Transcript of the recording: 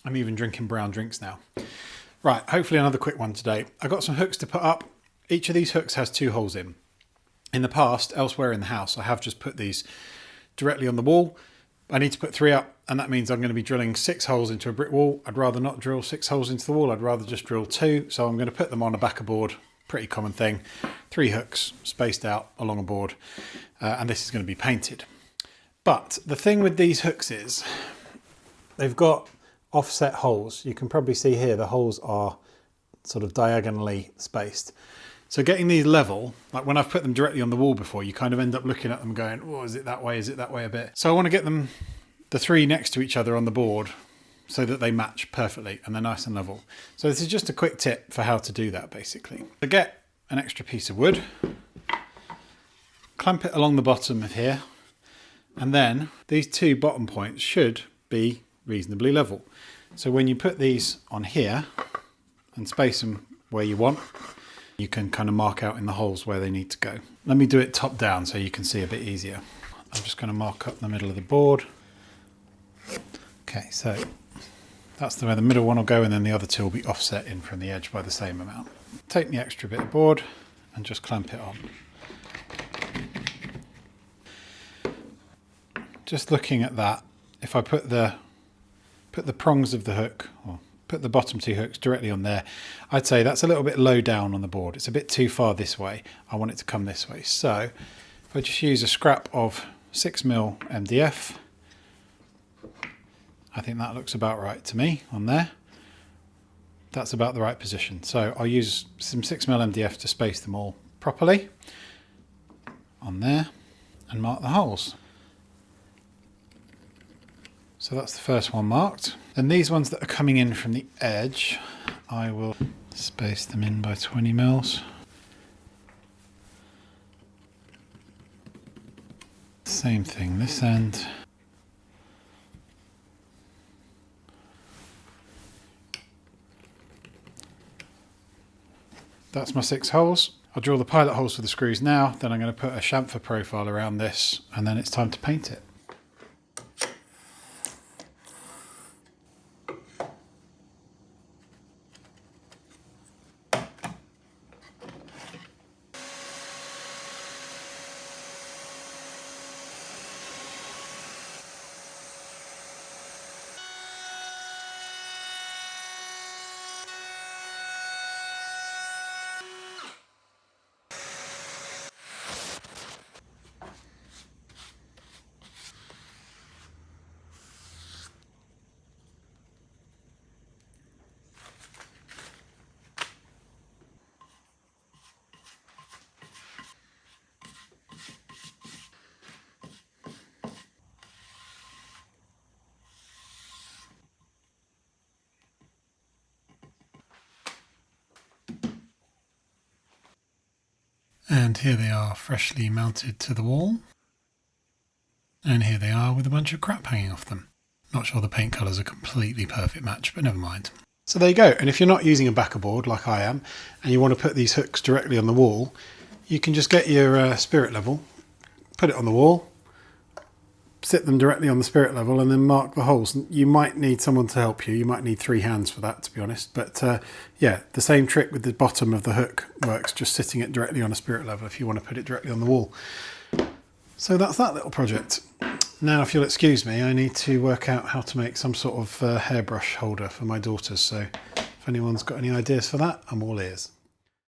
I'm even drinking brown drinks now. Right, hopefully another quick one today. I've got some hooks to put up. Each of these hooks has 2 holes in. In the past, elsewhere in the house, I have just put these directly on the wall. I need to put 3 up, and that means I'm going to be drilling 6 holes into a brick wall. I'd rather not drill 6 holes into the wall. I'd rather just drill 2. So I'm going to put them on a backer board. Pretty common thing. 3 hooks spaced out along a board. And this is going to be painted. But the thing with these hooks is they've got offset holes. You can probably see here the holes are sort of diagonally spaced. So getting these level, like when I've put them directly on the wall before, you kind of end up looking at them going, oh, is it that way? Is it that way a bit? So I want to get them, the 3 next to each other on the board so that they match perfectly and they're nice and level. So this is just a quick tip for how to do that basically. So get an extra piece of wood, clamp it along the bottom of here, and then these 2 bottom points should be reasonably level. So when you put these on here and space them where you want, you can kind of mark out in the holes where they need to go. Let me do it top down so you can see a bit easier. I'm just going to mark up the middle of the board. Okay, so that's where the middle one will go, and then the other 2 will be offset in from the edge by the same amount. Take the extra bit of board and just clamp it on. Just looking at that, if I put the prongs of the hook, or put the bottom 2 hooks directly on there, I'd say that's a little bit low down on the board. It's a bit too far this way. I want it to come this way. So if I just use a scrap of 6mm MDF, I think that looks about right to me on there. That's about the right position. So I'll use some 6mm MDF to space them all properly on there and mark the holes. So that's the first one marked. And these ones that are coming in from the edge, I will space them in by 20mm. Same thing this end. That's my 6 holes. I'll drill the pilot holes for the screws now, then I'm going to put a chamfer profile around this, and then it's time to paint it. And here they are freshly mounted to the wall. And here they are with a bunch of crap hanging off them. Not sure the paint colours are a completely perfect match, but never mind. So there you go. And if you're not using a backer board like I am, and you want to put these hooks directly on the wall, you can just get your spirit level, put it on the wall, sit them directly on the spirit level, and then mark the holes. You might need someone to help you. You might need 3 hands for that, to be honest. But yeah, the same trick with the bottom of the hook works, just sitting it directly on a spirit level if you want to put it directly on the wall. So that's that little project. Now, if you'll excuse me, I need to work out how to make some sort of hairbrush holder for my daughters. So if anyone's got any ideas for that, I'm all ears.